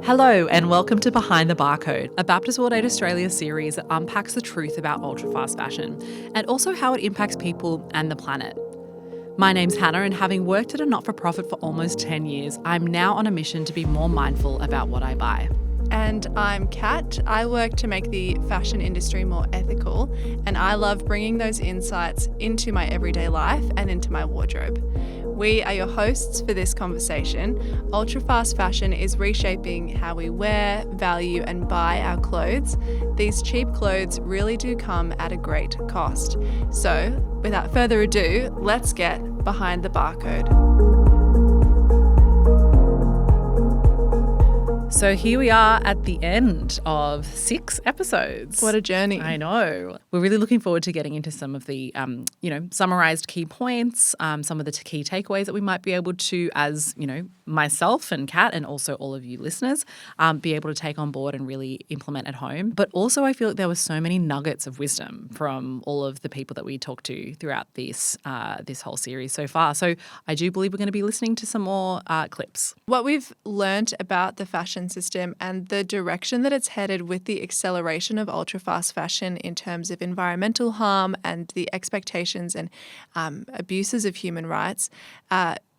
Hello and welcome to Behind the Barcode, a Baptist World Aid Australia series that unpacks the truth about ultra-fast fashion and also how it impacts people and the planet. My name's Hannah, and having worked at a not-for-profit for almost 10 years, I'm now on a mission to be more mindful about what I buy. And I'm Kat. I work to make the fashion industry more ethical, and I love bringing those insights into my everyday life and into my wardrobe. We are your hosts for this conversation. Ultra-fast fashion is reshaping how we wear, value, and buy our clothes. These cheap clothes really do come at a great cost. So, without further ado, let's get behind the barcode. So here we are at the end of 6 episodes. What a journey. I know. We're really looking forward to getting into some of the, summarized key points, some of the key takeaways that we might be able to, as, myself and Kat and also all of you listeners, be able to take on board and really implement at home. But also I feel like there were so many nuggets of wisdom from all of the people that we talked to throughout this whole series so far. So I do believe we're going to be listening to some more clips. What we've learned about the fashion system and the direction that it's headed with the acceleration of ultra-fast fashion in terms of environmental harm and the expectations and abuses of human rights,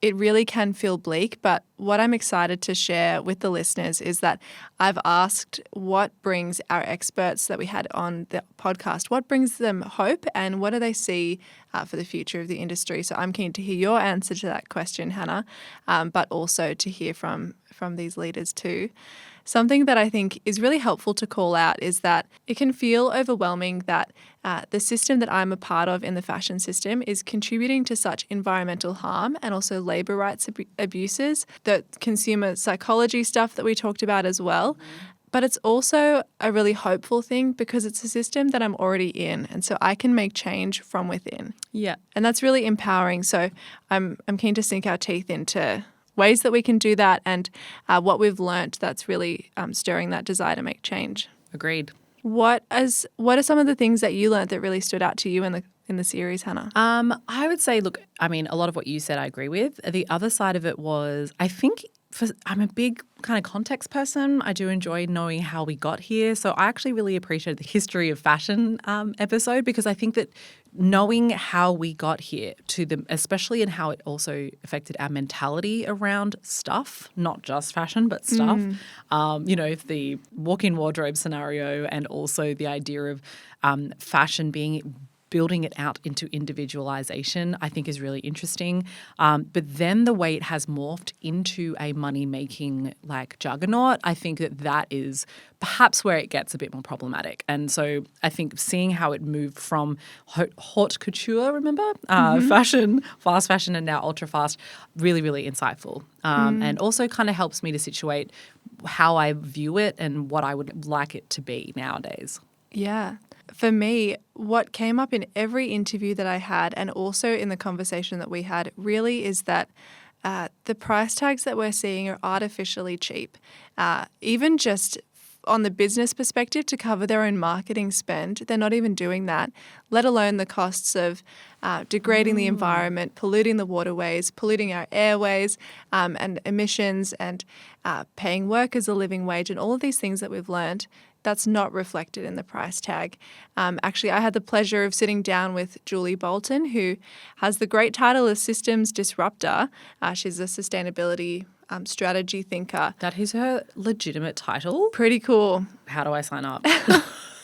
it really can feel bleak. But what I'm excited to share with the listeners is that I've asked what brings our experts that we had on the podcast, what brings them hope and what do they see for the future of the industry. So I'm keen to hear your answer to that question, Hannah, but also to hear from these leaders too. Something that I think is really helpful to call out is that it can feel overwhelming that the system that I'm a part of in the fashion system is contributing to such environmental harm and also labour rights abuses, the consumer psychology stuff that we talked about as well. But it's also a really hopeful thing because it's a system that I'm already in, and so I can make change from within. Yeah. And that's really empowering. So I'm keen to sink our teeth into ways that we can do that and what we've learnt that's really stirring that desire to make change. Agreed. What are some of the things that you learnt that really stood out to you in the series, Hannah? I would say, look, a lot of what you said I agree with. The other side of it was, I think I'm a big kind of context person. I do enjoy knowing how we got here. So I actually really appreciated the history of fashion episode because I think that knowing how we got here especially in how it also affected our mentality around stuff, not just fashion, but stuff, the walk-in wardrobe scenario and also the idea of fashion building it out into individualization, I think is really interesting. But then the way it has morphed into a money-making juggernaut, I think that is perhaps where it gets a bit more problematic. And so I think seeing how it moved from haute couture, remember? Fashion, fast fashion, and now ultra-fast, really, really insightful. And also kind of helps me to situate how I view it and what I would like it to be nowadays. Yeah. For me, what came up in every interview that I had and also in the conversation that we had really is that the price tags that we're seeing are artificially cheap. Even just on the business perspective to cover their own marketing spend, they're not even doing that, let alone the costs of degrading the environment, polluting the waterways, polluting our airways and emissions and paying workers a living wage and all of these things that we've learned. That's not reflected in the price tag. Actually, I had the pleasure of sitting down with Julie Boulton, who has the great title of Systems Disruptor. She's a sustainability strategy thinker. That is her legitimate title. Pretty cool. How do I sign up?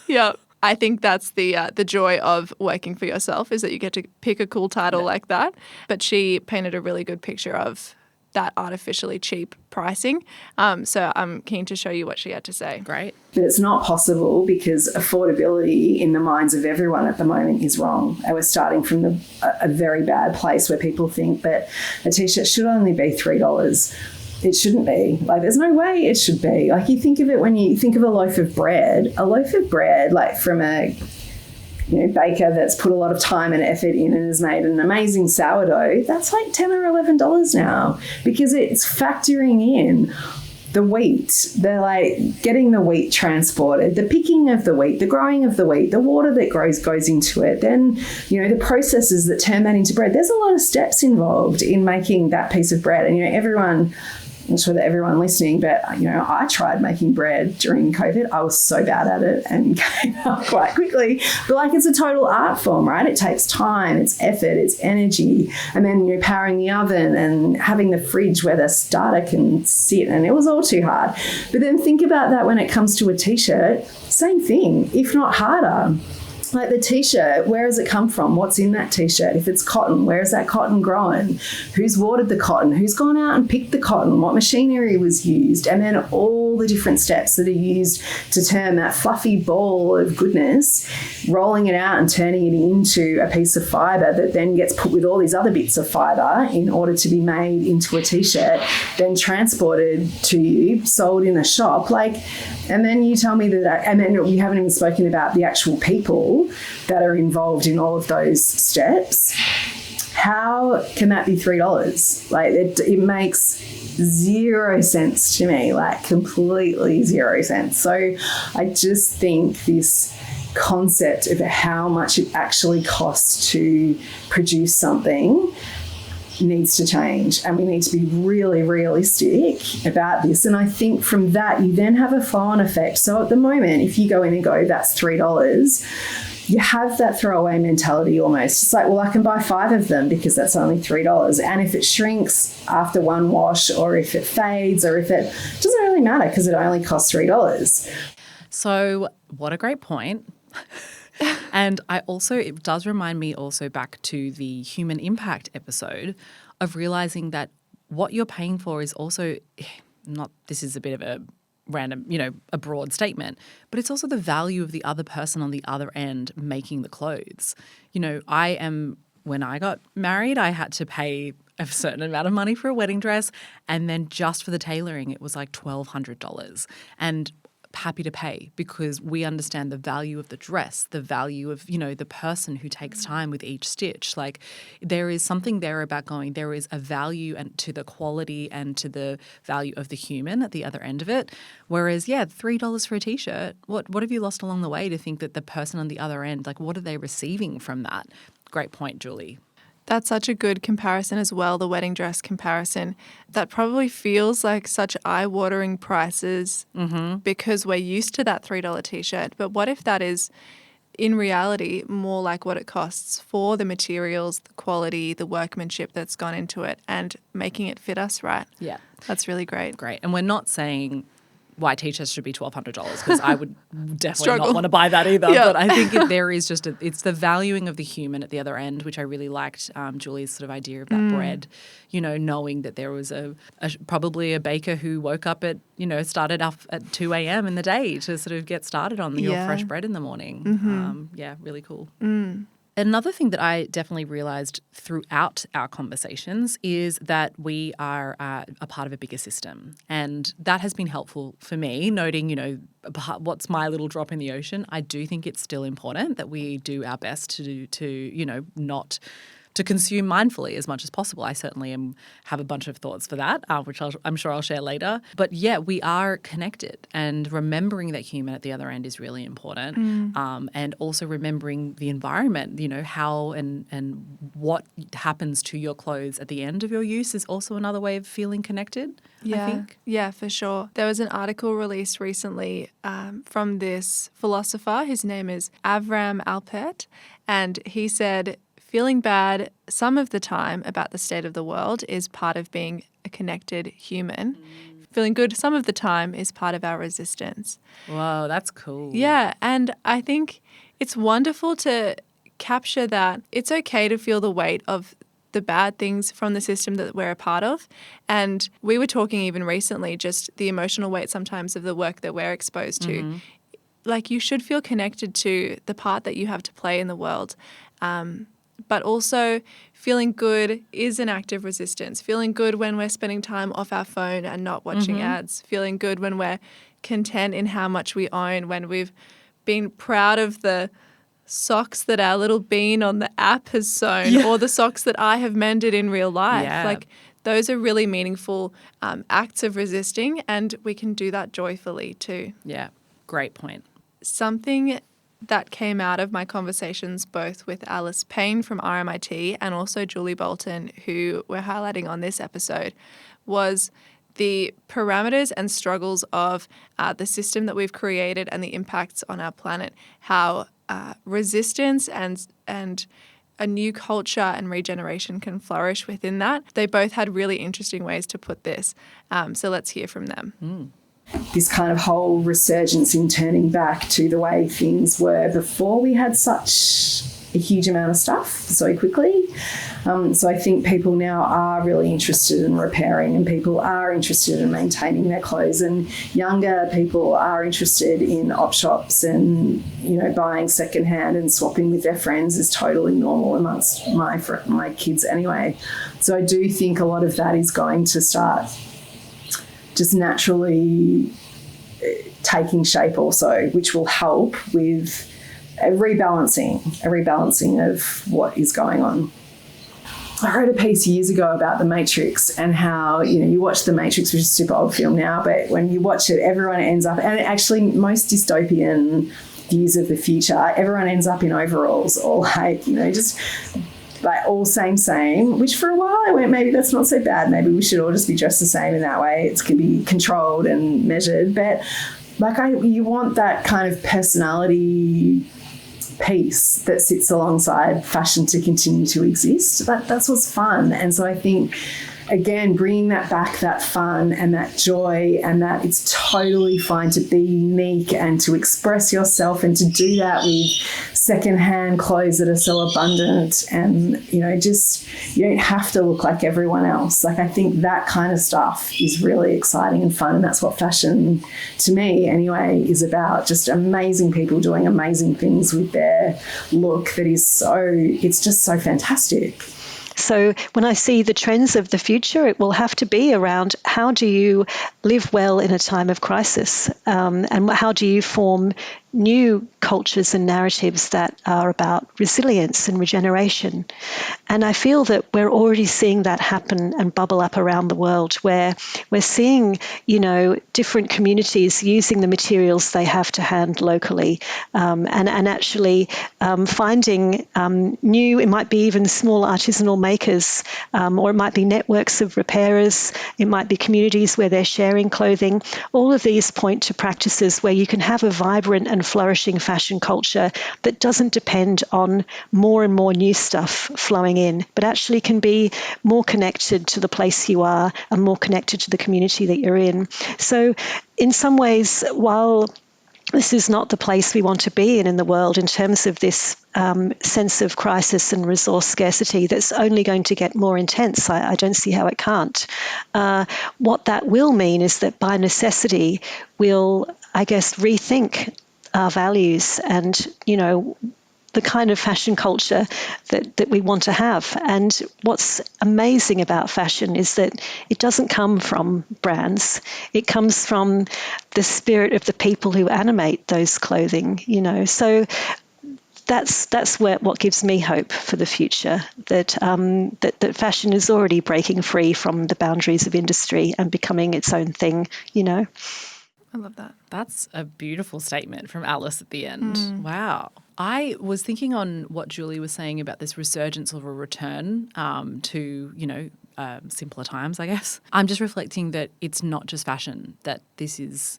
Yeah. I think that's the joy of working for yourself is that you get to pick a cool title like that. But she painted a really good picture of that artificially cheap pricing. So I'm keen to show you what she had to say. Great. But it's not possible because affordability in the minds of everyone at the moment is wrong. And we're starting from a very bad place where people think that a T-shirt should only be $3. It shouldn't be. There's no way it should be. You think of it when you think of a loaf of bread, from a baker that's put a lot of time and effort in and has made an amazing sourdough, that's $10 or $11 now because it's factoring in the wheat. They're getting the wheat transported, the picking of the wheat, the growing of the wheat, the water that goes into it, then, the processes that turn that into bread. There's a lot of steps involved in making that piece of bread. And, everyone I'm sure that everyone listening, but I tried making bread during COVID. I was so bad at it and gave up quite quickly. But it's a total art form, right? It takes time, it's effort, it's energy. And then powering the oven and having the fridge where the starter can sit, and it was all too hard. But then think about that when it comes to a t-shirt, same thing, if not harder. Like the t-shirt, where does it come from? What's in that t-shirt? If it's cotton, where is that cotton grown? Who's watered the cotton? Who's gone out and picked the cotton? What machinery was used? And then all the different steps that are used to turn that fluffy ball of goodness, rolling it out and turning it into a piece of fibre that then gets put with all these other bits of fibre in order to be made into a t-shirt, then transported to you, sold in a shop. And then you tell me that, and then you haven't even spoken about the actual people that are involved in all of those steps. How can that be $3? It makes zero sense to me, completely zero sense. So I just think this concept of how much it actually costs to produce something needs to change, and we need to be really realistic about this. And I think from that you then have a flow-on effect. So at the moment, if you go in and go, that's $3, you have that throwaway mentality almost. It's I can buy 5 of them because that's only $3. And if it shrinks after one wash, or if it fades, or if it doesn't really matter because it only costs $3. So what a great point. And it does remind me also back to the human impact episode of realizing that what you're paying for is also this is a bit of a random, a broad statement, but it's also the value of the other person on the other end making the clothes. When I got married, I had to pay a certain amount of money for a wedding dress, and then just for the tailoring, it was $1,200. And happy to pay because we understand the value of the dress, the value of, the person who takes time with each stitch. There is something there about there is a value and to the quality and to the value of the human at the other end of it. Whereas, $3 for a t-shirt, what have you lost along the way to think that the person on the other end, what are they receiving from that? Great point, Julie. That's such a good comparison as well, the wedding dress comparison. That probably feels like such eye-watering prices because we're used to that $3 t-shirt. But what if that is, in reality, more like what it costs for the materials, the quality, the workmanship that's gone into it, and making it fit us right? Yeah. That's really great. Great. And we're not saying why t-shirts should be $1,200 because I would definitely not want to buy that either. Yeah. But I think there is it's the valuing of the human at the other end, which I really liked Julie's sort of idea of that bread, knowing that there was probably a baker who woke up at, started off at 2 a.m. in the day to sort of get started on your fresh bread in the morning. Really cool. Another thing that I definitely realized throughout our conversations is that we are a part of a bigger system. And that has been helpful for me, noting, what's my little drop in the ocean. I do think it's still important that we do our best to not to consume mindfully as much as possible. I certainly have a bunch of thoughts for that, which I'm sure I'll share later. But we are connected, and remembering that human at the other end is really important. And also remembering the environment, how and what happens to your clothes at the end of your use is also another way of feeling connected, I think. Yeah, for sure. There was an article released recently from this philosopher. His name is Avram Alpert, and he said, feeling bad some of the time about the state of the world is part of being a connected human. Feeling good some of the time is part of our resistance. Whoa, that's cool. Yeah, and I think it's wonderful to capture that it's okay to feel the weight of the bad things from the system that we're a part of. And we were talking even recently, just the emotional weight sometimes of the work that we're exposed to. You should feel connected to the part that you have to play in the world. But also feeling good is an act of resistance. Feeling good when we're spending time off our phone and not watching ads. Feeling good when we're content in how much we own, when we've been proud of the socks that our little bean on the app has sewn or the socks that I have mended in real life. Yeah. Those are really meaningful acts of resisting, and we can do that joyfully too. Yeah, great point. Something that came out of my conversations both with Alice Payne from RMIT and also Julie Boulton, who we're highlighting on this episode, was the parameters and struggles of the system that we've created and the impacts on our planet, how resistance and a new culture and regeneration can flourish within that. They both had really interesting ways to put this. So let's hear from them. This kind of whole resurgence in turning back to the way things were before we had such a huge amount of stuff so quickly. So I think people now are really interested in repairing, and people are interested in maintaining their clothes, and younger people are interested in op shops, and buying secondhand and swapping with their friends is totally normal amongst my kids anyway. So I do think a lot of that is going to start just naturally taking shape also, which will help with a rebalancing of what is going on. I wrote a piece years ago about The Matrix and how, you watch The Matrix, which is a super old film now, but when you watch it, everyone ends up, and actually most dystopian views of the future, everyone ends up in overalls, all just like all same, which for a while I went, maybe that's not so bad. Maybe we should all just be dressed the same in that way. It can be controlled and measured. But you want that kind of personality piece that sits alongside fashion to continue to exist. That's what's fun. And so I think, again, bringing that back, that fun and that joy, and that it's totally fine to be unique and to express yourself, and to do that with secondhand clothes that are so abundant, and you don't have to look like everyone else. I think that kind of stuff is really exciting and fun, and that's what fashion, to me anyway, is about. Just amazing people doing amazing things with their look it's just so fantastic. So when I see the trends of the future, it will have to be around how do you live well in a time of crisis, and how do you form new cultures and narratives that are about resilience and regeneration. And I feel that we're already seeing that happen and bubble up around the world, where we're seeing, different communities using the materials they have to hand locally, and actually finding new, it might be even small artisanal makers, or it might be networks of repairers, it might be communities where they're sharing clothing. All of these point to practices where you can have a vibrant and flourishing fashion culture that doesn't depend on more and more new stuff flowing in, but actually can be more connected to the place you are and more connected to the community that you're in. So in some ways, while this is not the place we want to be in the world in terms of this sense of crisis and resource scarcity that's only going to get more intense. I don't see how it can't. What that will mean is that by necessity, we'll, rethink our values and, the kind of fashion culture that we want to have. And what's amazing about fashion is that it doesn't come from brands. It comes from the spirit of the people who animate those clothing, So that's what gives me hope for the future, that fashion is already breaking free from the boundaries of industry and becoming its own thing, I love that. That's a beautiful statement from Alice at the end. Wow. I was thinking on what Julie was saying about this resurgence of a return to, simpler times, I guess. I'm just reflecting that it's not just fashion, that this is,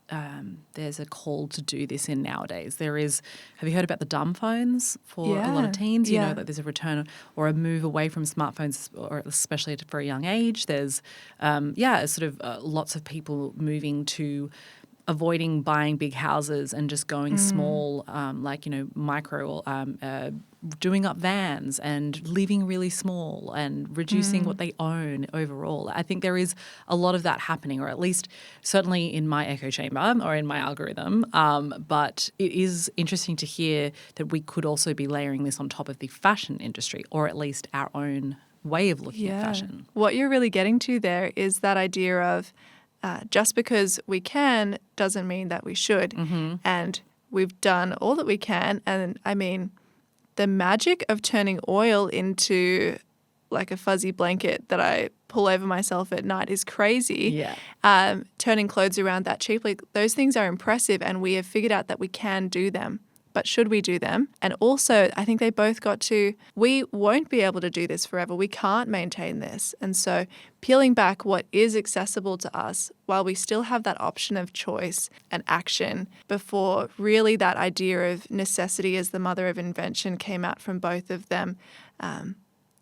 there's a call to do this in nowadays. Have you heard about the dumb phones for a lot of teens? You know, that there's a return or a move away from smartphones, or especially for a young age. There's, lots of people moving to avoiding buying big houses and just going small, micro, doing up vans and living really small and reducing what they own overall. I think there is a lot of that happening, or at least certainly in my echo chamber or in my algorithm. But it is interesting to hear that we could also be layering this on top of the fashion industry, or at least our own way of looking at fashion. What you're really getting to there is that idea of just because we can doesn't mean that we should. And we've done all that we can. And I mean, the magic of turning oil into like a fuzzy blanket that I pull over myself at night is crazy. Turning clothes around that cheaply, those things are impressive, and we have figured out that we can do them. but should we do them? And also, I think they both got to, we won't be able to do this forever. We can't maintain this. And so peeling back what is accessible to us while we still have that option of choice and action before really that idea of necessity as the mother of invention came out from both of them.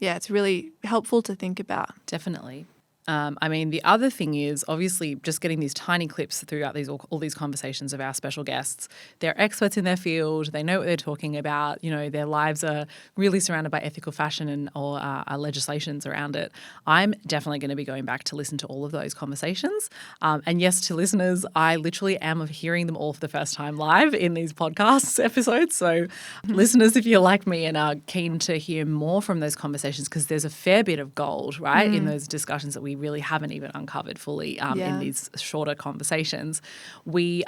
It's really helpful to think about. Definitely. The other thing is obviously just getting these tiny clips throughout all these conversations of our special guests. They're experts in their field. They know what they're talking about. Their lives are really surrounded by ethical fashion or legislations around it. I'm definitely going to be going back to listen to all of those conversations. And yes, to listeners, I literally am hearing them all for the first time live in these podcast episodes. So listeners, if you're like me and are keen to hear more from those conversations, because there's a fair bit of gold, right, in those discussions that we really haven't even uncovered fully in these shorter conversations. We,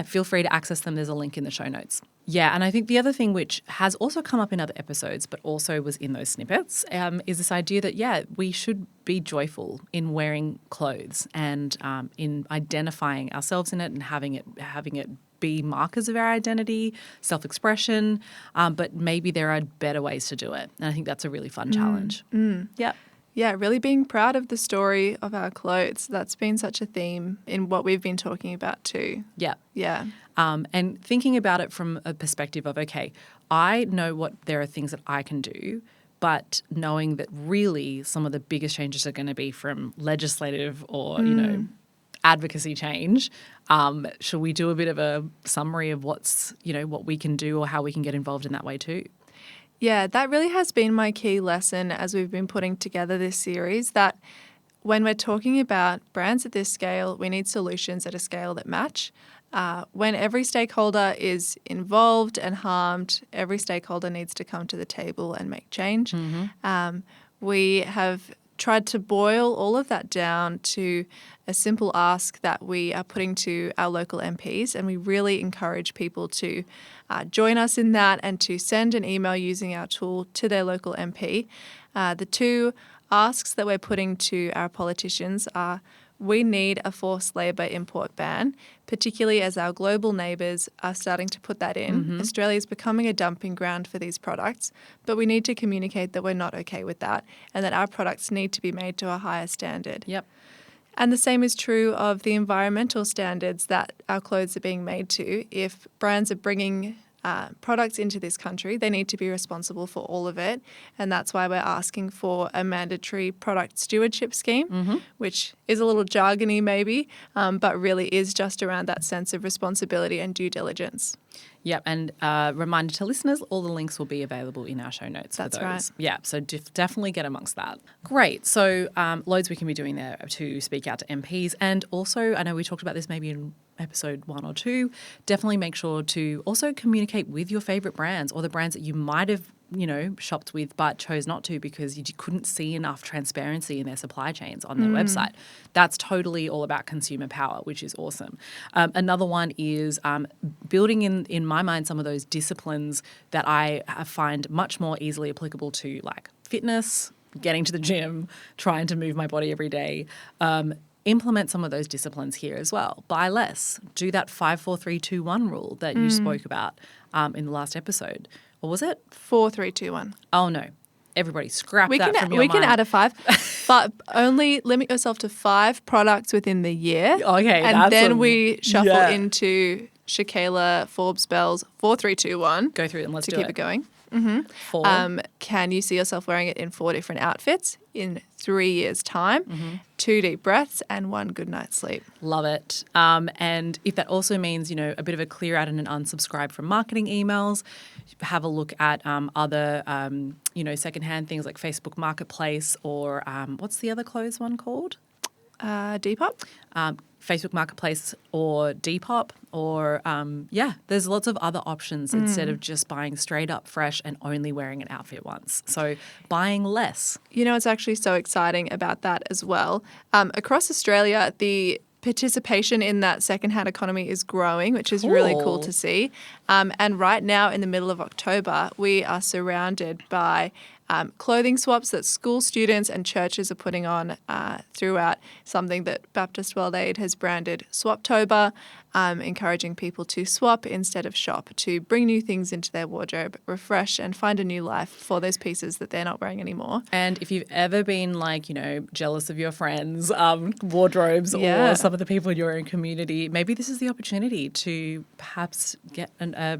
feel free to access them. There's a link in the show notes. Yeah, and I think the other thing which has also come up in other episodes, but also was in those snippets, is this idea that, we should be joyful in wearing clothes and in identifying ourselves in it and having it be markers of our identity, self-expression, but maybe there are better ways to do it. And I think that's a really fun challenge. Yeah. Yeah, really being proud of the story of our clothes. That's been such a theme in what we've been talking about too. Yeah. Yeah. And thinking about it from a perspective of, okay, I know there are things that I can do, but knowing that really some of the biggest changes are going to be from legislative or, advocacy change. Should we do a bit of a summary of what we can do or how we can get involved in that way too? Yeah, that really has been my key lesson as we've been putting together this series, that when we're talking about brands at this scale, we need solutions at a scale that match. When every stakeholder is involved and harmed, every stakeholder needs to come to the table and make change. We have tried to boil all of that down to a simple ask that we are putting to our local MPs, and we really encourage people to join us in that and to send an email using our tool to their local MP. The two asks that we're putting to our politicians are: we need a forced labour import ban, particularly as our global neighbours are starting to put that in. Australia is becoming a dumping ground for these products, but we need to communicate that we're not okay with that and that our products need to be made to a higher standard. Yep. And the same is true of the environmental standards that our clothes are being made to. If brands are bringing products into this country, they need to be responsible for all of it. And that's why we're asking for a mandatory product stewardship scheme, which is a little jargony maybe, but really is just around that sense of responsibility and due diligence. Yep, and reminder to listeners, all the links will be available in our show notes That's for those. right. Yeah, so definitely get amongst that. Great. So loads we can be doing there to speak out to MPs. And also, I know we talked about this maybe in episode 1 or 2, definitely make sure to also communicate with your favourite brands or the brands that you might have shopped with but chose not to because you couldn't see enough transparency in their supply chains on their website. That's totally all about consumer power, which is awesome. Another one is building in my mind some of those disciplines that I find much more easily applicable to, like fitness, getting to the gym, trying to move my body every day. Implement some of those disciplines here as well. Buy less. Do that 5, 4, 3, 2, 1 rule that you spoke about in the last episode. Or was it? 4, 3, 2, 1. Oh, no. Everybody scrap that from your We mind. can add a 5, but only limit yourself to 5 products within the year. Okay, and then we shuffle into Shaquela, Forbes, Bells, 4, 3, 2, 1. Go through it and let's do keep it going. 4. Can you see yourself wearing it in 4 different outfits in 3 years' time? 2 deep breaths and 1 good night's sleep. Love it. And if that also means, a bit of a clear out and an unsubscribe from marketing emails, have a look at other, secondhand things like Facebook Marketplace or what's the other clothes one called? Depop? Facebook Marketplace or Depop or, there's lots of other options instead of just buying straight up fresh and only wearing an outfit once. So buying less. It's actually so exciting about that as well. Across Australia, the participation in that secondhand economy is growing, which is really cool to see. And right now in the middle of October, we are surrounded by clothing swaps that school students and churches are putting on throughout, something that Baptist World Aid has branded Swaptober, encouraging people to swap instead of shop, to bring new things into their wardrobe, refresh and find a new life for those pieces that they're not wearing anymore. And if you've ever been jealous of your friends' wardrobes or some of the people in your own community, maybe this is the opportunity to perhaps get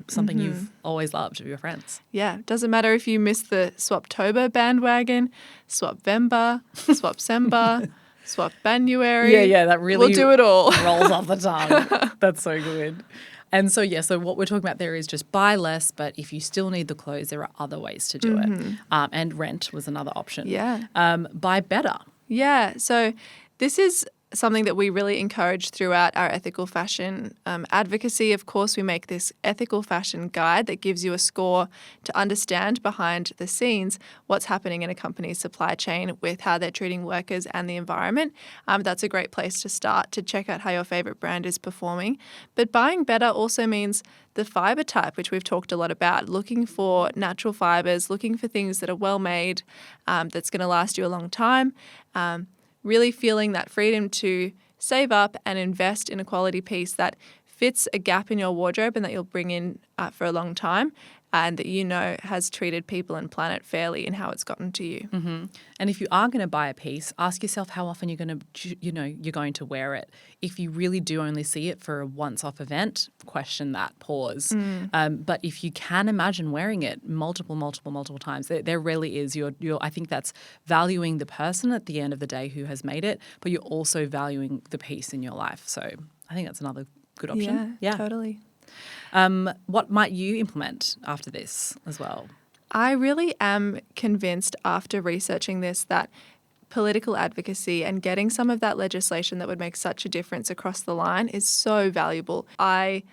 something you've always loved of your friends. Yeah, doesn't matter if you miss the Swaptober bandwagon, Swapvember, Swapsember, Swap January. Yeah, that really we'll do it all. rolls off the tongue. That's so good. And so, so what we're talking about there is just buy less, but if you still need the clothes, there are other ways to do it. And rent was another option. Yeah. Buy better. Yeah, so this is something that we really encourage throughout our ethical fashion advocacy. Of course, we make this ethical fashion guide that gives you a score to understand behind the scenes what's happening in a company's supply chain with how they're treating workers and the environment. That's a great place to start to check out how your favorite brand is performing. But buying better also means the fiber type, which we've talked a lot about, looking for natural fibers, looking for things that are well made, that's going to last you a long time. Really feeling that freedom to save up and invest in a quality piece that fits a gap in your wardrobe and that you'll bring in for a long time, and that you know has treated people and planet fairly in how it's gotten to you. And if you are going to buy a piece, ask yourself how often you're going to wear it. If you really do only see it for a once-off event, question that, pause. But if you can imagine wearing it multiple times, there really is. I think that's valuing the person at the end of the day who has made it, but you're also valuing the piece in your life. So I think that's another good option. Yeah, totally. What might you implement after this as well? I really am convinced after researching this that political advocacy and getting some of that legislation that would make such a difference across the line is so valuable. I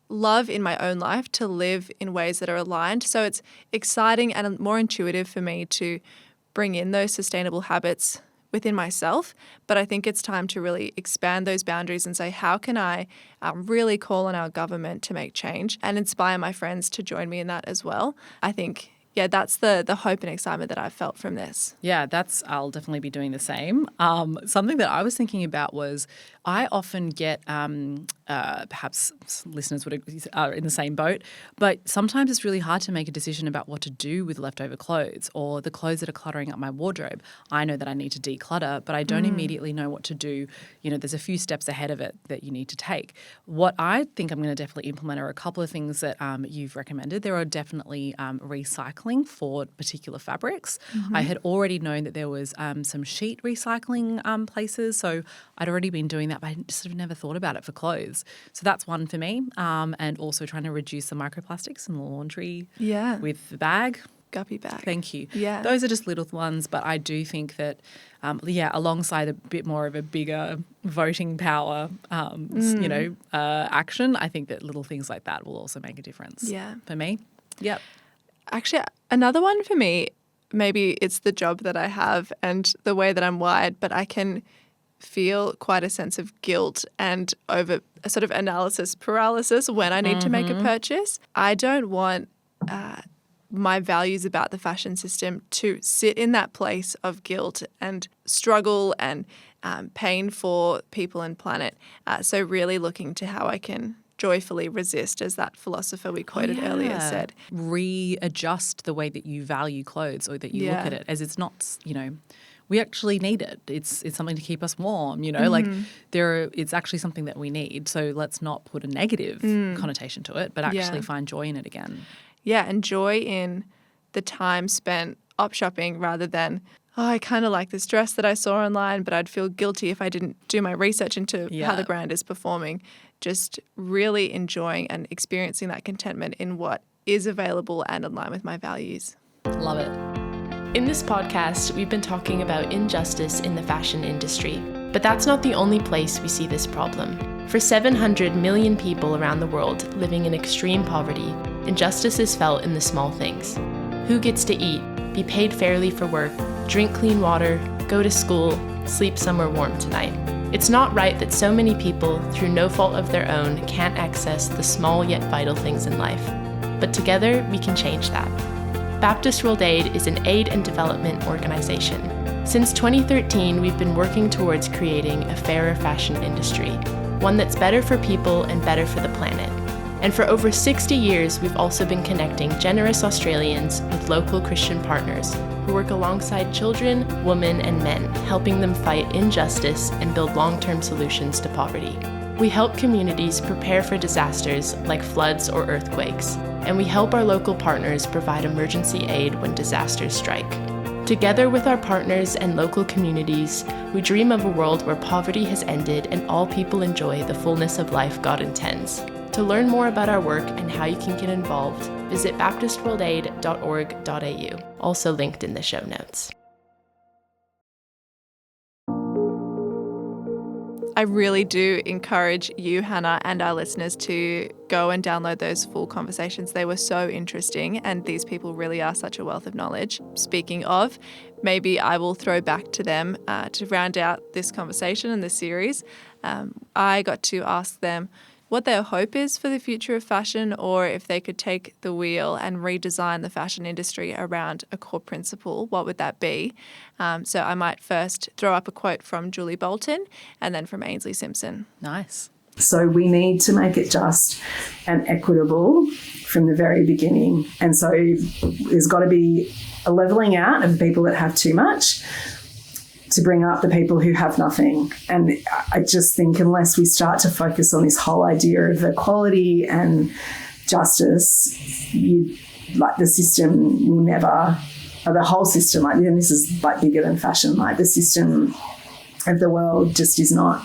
love in my own life to live in ways that are aligned. So it's exciting and more intuitive for me to bring in those sustainable habits within myself, but I think it's time to really expand those boundaries and say, how can I really call on our government to make change and inspire my friends to join me in that as well? I think, that's the hope and excitement that I've felt from this. Yeah, I'll definitely be doing the same. Something that I was thinking about was I often get, perhaps listeners are in the same boat, but sometimes it's really hard to make a decision about what to do with leftover clothes or the clothes that are cluttering up my wardrobe. I know that I need to declutter, but I don't immediately know what to do. There's a few steps ahead of it that you need to take. What I think I'm going to definitely implement are a couple of things that you've recommended. There are definitely recycling for particular fabrics. I had already known that there was some sheet recycling places, so I'd already been doing that, but I just sort of never thought about it for clothes. So that's one for me, and also trying to reduce the microplastics in the laundry with the bag. Guppy bag. Thank you. Yeah. Those are just little ones, but I do think that, alongside a bit more of a bigger voting power, action, I think that little things like that will also make a difference. Yeah. For me. Yep. Actually, another one for me, maybe it's the job that I have and the way that I'm wired, but I can feel quite a sense of guilt and over a sort of analysis paralysis when I need to make a purchase. I don't want my values about the fashion system to sit in that place of guilt and struggle and pain for people and planet. So really looking to how I can joyfully resist, as that philosopher we quoted earlier said. Readjust the way that you value clothes or that you look at it, as it's not, we actually need it. It's something to keep us warm, it's actually something that we need. So let's not put a negative connotation to it, but actually find joy in it again. Yeah, and joy in the time spent op shopping rather than, I kind of like this dress that I saw online, but I'd feel guilty if I didn't do my research into how the brand is performing. Just really enjoying and experiencing that contentment in what is available and in line with my values. Love it. In this podcast, we've been talking about injustice in the fashion industry, but that's not the only place we see this problem. For 700 million people around the world living in extreme poverty, injustice is felt in the small things. Who gets to eat, be paid fairly for work, drink clean water, go to school, sleep somewhere warm tonight? It's not right that so many people, through no fault of their own, can't access the small yet vital things in life. But together, we can change that. Baptist World Aid is an aid and development organization. Since 2013, we've been working towards creating a fairer fashion industry, one that's better for people and better for the planet. And for over 60 years, we've also been connecting generous Australians with local Christian partners who work alongside children, women, and men, helping them fight injustice and build long-term solutions to poverty. We help communities prepare for disasters like floods or earthquakes, and we help our local partners provide emergency aid when disasters strike. Together with our partners and local communities, we dream of a world where poverty has ended and all people enjoy the fullness of life God intends. To learn more about our work and how you can get involved, visit baptistworldaid.org.au, also linked in the show notes. I really do encourage you, Hannah, and our listeners to go and download those full conversations. They were so interesting, and these people really are such a wealth of knowledge. Speaking of, maybe I will throw back to them to round out this conversation and this series. I got to ask them what their hope is for the future of fashion, or if they could take the wheel and redesign the fashion industry around a core principle, what would that be? So I might first throw up a quote from Julie Boulton and then from Ainsley Simpson. Nice. So we need to make it just and equitable from the very beginning. And so there's got to be a levelling out of the people that have too much to bring up the people who have nothing. And I just think unless we start to focus on this whole idea of equality and justice, the system will never, or the whole system, and this is bigger than fashion, the system of the world just is not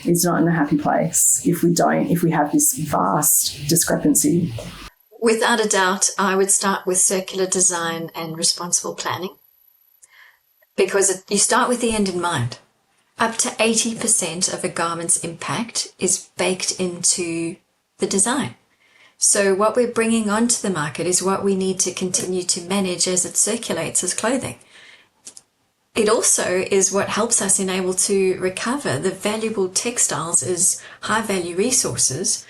in a happy place if we have this vast discrepancy. Without a doubt, I would start with circular design and responsible planning, because you start with the end in mind. Up to 80% of a garment's impact is baked into the design. So what we're bringing onto the market is what we need to continue to manage as it circulates as clothing. It also is what helps us enable to recover the valuable textiles as high-value resources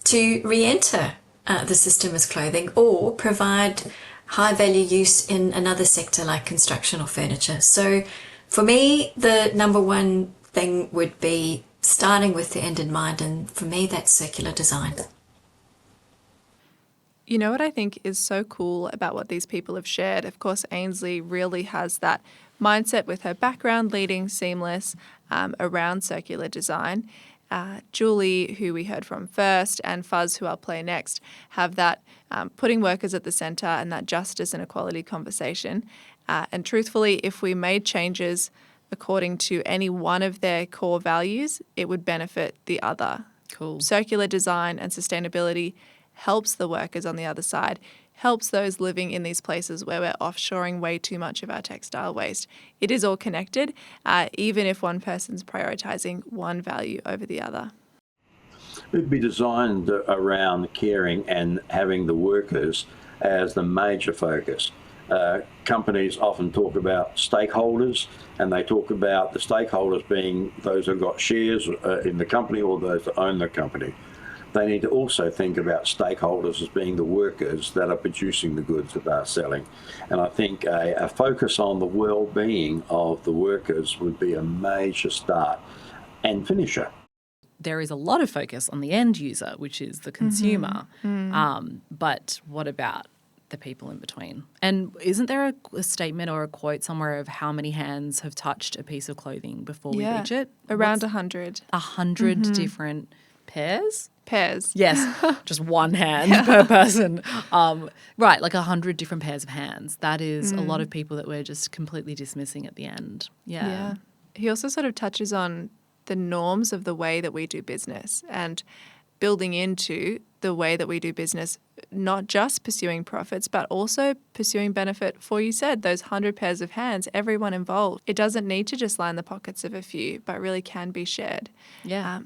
to re-enter the system as clothing, or provide high-value use in another sector like construction or furniture. So for me, the number one thing would be starting with the end in mind, and for me, that's circular design. You know what I think is so cool about what these people have shared? Of course, Ainsley really has that mindset with her background leading Seamless around circular design. Julie, who we heard from first, and Fuzz, who I'll play next, have that putting workers at the centre and that justice and equality conversation. And truthfully, if we made changes according to any one of their core values, it would benefit the other. Cool. Circular design and sustainability helps the workers on the other side, helps those living in these places where we're offshoring way too much of our textile waste. It is all connected, even if one person's prioritising one value over the other. It'd be designed around caring and having the workers as the major focus. Companies often talk about stakeholders, and they talk about the stakeholders being those who've got shares in the company or those that own the company. They need to also think about stakeholders as being the workers that are producing the goods that they're selling. And I think a focus on the well-being of the workers would be a major start and finisher. There is a lot of focus on the end user, which is the consumer. But what about the people in between? And isn't there a statement or a quote somewhere of how many hands have touched a piece of clothing before we reach it? Around 100. 100 different pairs? Yes, just one hand per person. Right, like 100 different pairs of hands. That is a lot of people that we're just completely dismissing at the end. Yeah. He also sort of touches on the norms of the way that we do business and building into the way that we do business, not just pursuing profits, but also pursuing benefit for, you said, those 100 pairs of hands, everyone involved. It doesn't need to just line the pockets of a few, but really can be shared. Yeah.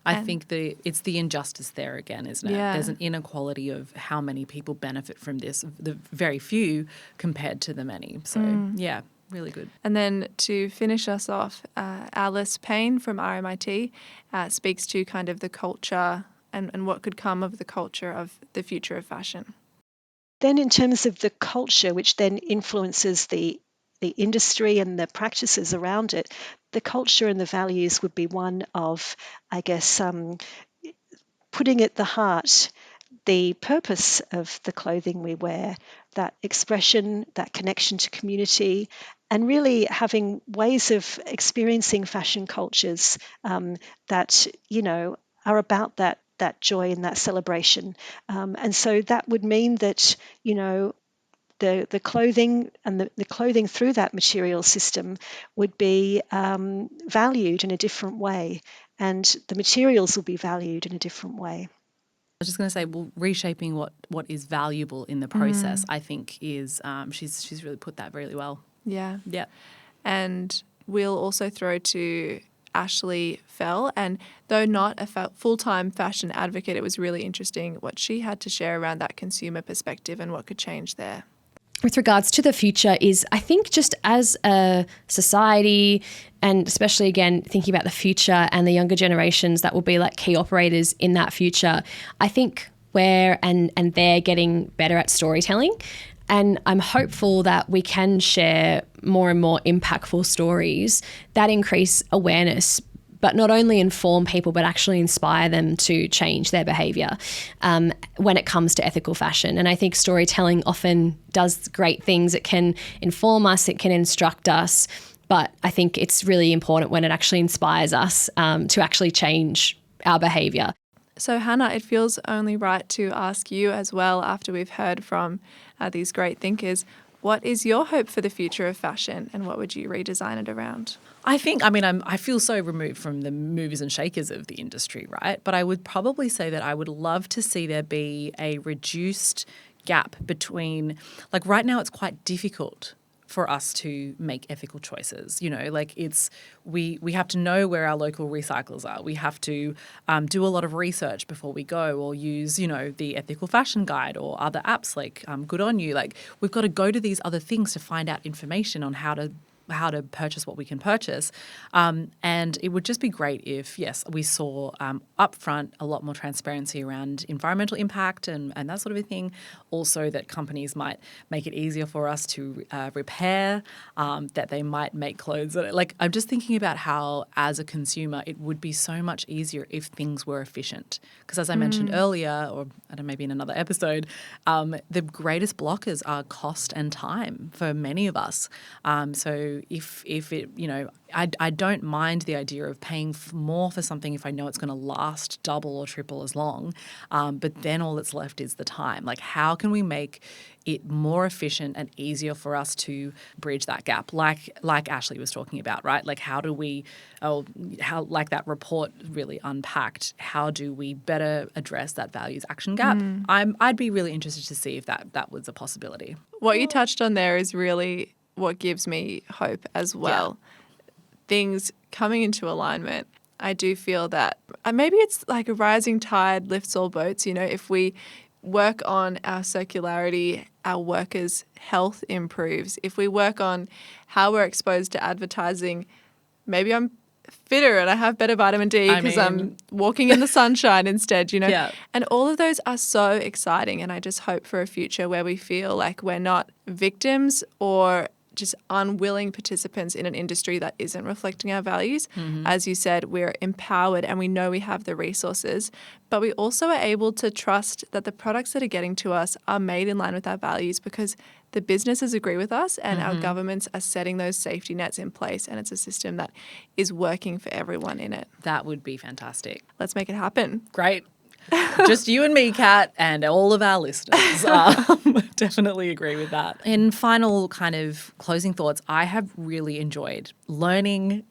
I think it's the injustice there again, isn't it? There's an inequality of how many people benefit from this, the very few compared to the many. So, really good. And then to finish us off, Alice Payne from RMIT speaks to kind of the culture and what could come of the culture of the future of fashion. Then in terms of the culture, which then influences the industry and the practices around it, the culture and the values would be one of, I guess, putting at the heart the purpose of the clothing we wear, that expression, that connection to community, and really having ways of experiencing fashion cultures that, are about that joy and that celebration. And so that would mean that, the clothing and the clothing through that material system would be valued in a different way, and the materials will be valued in a different way. I was just going to say, well, reshaping what is valuable in the process, I think, is she's really put that really well. Yeah. Yeah. And we'll also throw to Ashley Fell. And though not a full-time fashion advocate, it was really interesting what she had to share around that consumer perspective and what could change there. With regards to the future is, I think, just as a society, and especially, again, thinking about the future and the younger generations that will be like key operators in that future, I think we're and they're getting better at storytelling. And I'm hopeful that we can share more and more impactful stories that increase awareness, but not only inform people, but actually inspire them to change their behaviour when it comes to ethical fashion. And I think storytelling often does great things. It can inform us, it can instruct us, but I think it's really important when it actually inspires us to actually change our behaviour. So Hannah, it feels only right to ask you as well, after we've heard from these great thinkers, what is your hope for the future of fashion and what would you redesign it around? I feel so removed from the movers and shakers of the industry, right? But I would probably say that I would love to see there be a reduced gap between, like right now it's quite difficult for us to make ethical choices. We have to know where our local recyclers are. We have to do a lot of research before we go, or use, the ethical fashion guide or other apps like Good On You. Like we've got to go to these other things to find out information on how to purchase what we can purchase. And it would just be great if, yes, we saw upfront a lot more transparency around environmental impact and that sort of a thing. Also that companies might make it easier for us to repair, that they might make clothes. Like I'm just thinking about how, as a consumer, it would be so much easier if things were efficient. Because as I mentioned earlier, or I don't know, maybe in another episode, the greatest blockers are cost and time for many of us. So if it, I don't mind the idea of paying more for something if I know it's going to last double or triple as long, but then all that's left is the time. Like how can we make it more efficient and easier for us to bridge that gap, like Ashley was talking about, right? Like how like that report really unpacked, how do we better address that values action gap? I'd be really interested to see if that was a possibility. What you touched on there is really what gives me hope as well. Yeah. Things coming into alignment. I do feel that maybe it's like a rising tide lifts all boats. If we work on our circularity, our workers' health improves. If we work on how we're exposed to advertising, maybe I'm fitter and I have better vitamin D because I'm walking in the sunshine instead, Yeah. And all of those are so exciting. And I just hope for a future where we feel like we're not victims or just unwilling participants in an industry that isn't reflecting our values. As you said, we're empowered and we know we have the resources, but we also are able to trust that the products that are getting to us are made in line with our values because the businesses agree with us and our governments are setting those safety nets in place, and it's a system that is working for everyone in it. That would be fantastic. Let's make it happen. Great. Just you and me, Kat, and all of our listeners. Definitely agree with that. In final kind of closing thoughts, I have really enjoyed learning,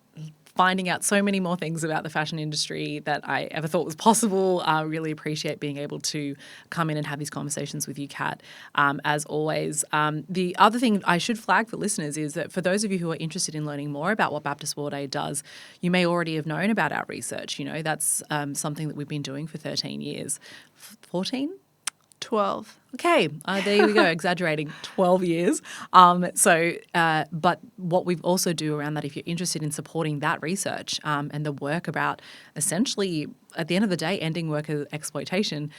finding out so many more things about the fashion industry that I ever thought was possible. I really appreciate being able to come in and have these conversations with you, Kat, as always. The other thing I should flag for listeners is that for those of you who are interested in learning more about what Baptist War Day does, you may already have known about our research. That's something that we've been doing for 13 years. 14? 12. Okay, there we go, exaggerating, 12 years. But what we also do around that, if you're interested in supporting that research and the work about essentially, at the end of the day, ending worker exploitation,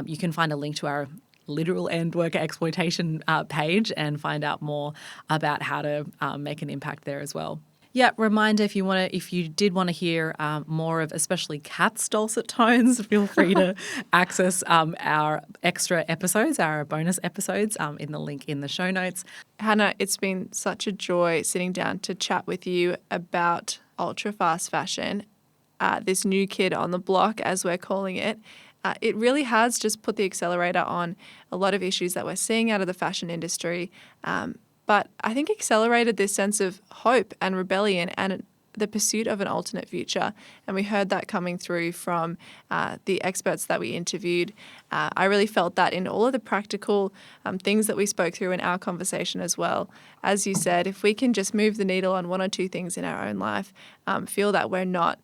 you can find a link to our literal end worker exploitation page and find out more about how to make an impact there as well. Yeah, reminder, if you did want to hear more of especially Kat's dulcet tones, feel free to access our extra episodes, our bonus episodes in the link in the show notes. Hannah, it's been such a joy sitting down to chat with you about ultra fast fashion, this new kid on the block, as we're calling it. It really has just put the accelerator on a lot of issues that we're seeing out of the fashion industry. But I think accelerated this sense of hope and rebellion and the pursuit of an alternate future. And we heard that coming through from the experts that we interviewed. I really felt that in all of the practical things that we spoke through in our conversation as well. As you said, if we can just move the needle on one or two things in our own life, feel that we're not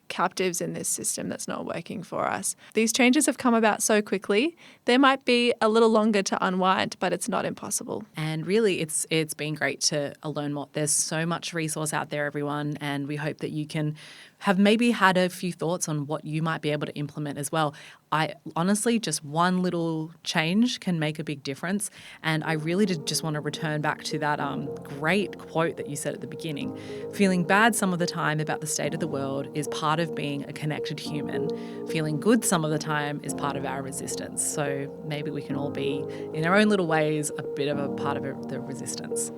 captives in this system that's not working for us. These changes have come about so quickly. They might be a little longer to unwind, but it's not impossible. And really, it's been great to learn more. There's so much resource out there, everyone, and we hope that you can have maybe had a few thoughts on what you might be able to implement as well. I honestly, just one little change can make a big difference. And I really did just want to return back to that great quote that you said at the beginning. Feeling bad some of the time about the state of the world is part of being a connected human. Feeling good some of the time is part of our resistance. So maybe we can all be, in our own little ways, a bit of a part of the resistance.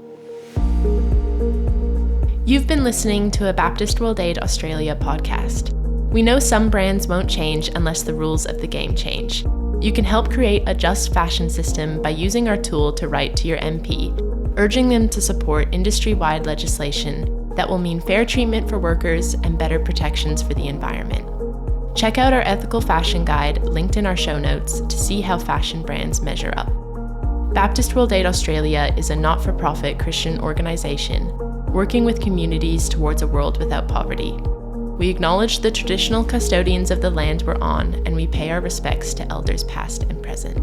You've been listening to a Baptist World Aid Australia podcast. We know some brands won't change unless the rules of the game change. You can help create a just fashion system by using our tool to write to your MP, urging them to support industry-wide legislation that will mean fair treatment for workers and better protections for the environment. Check out our ethical fashion guide linked in our show notes to see how fashion brands measure up. Baptist World Aid Australia is a not-for-profit Christian organisation working with communities towards a world without poverty. We acknowledge the traditional custodians of the land we're on, and we pay our respects to elders past and present.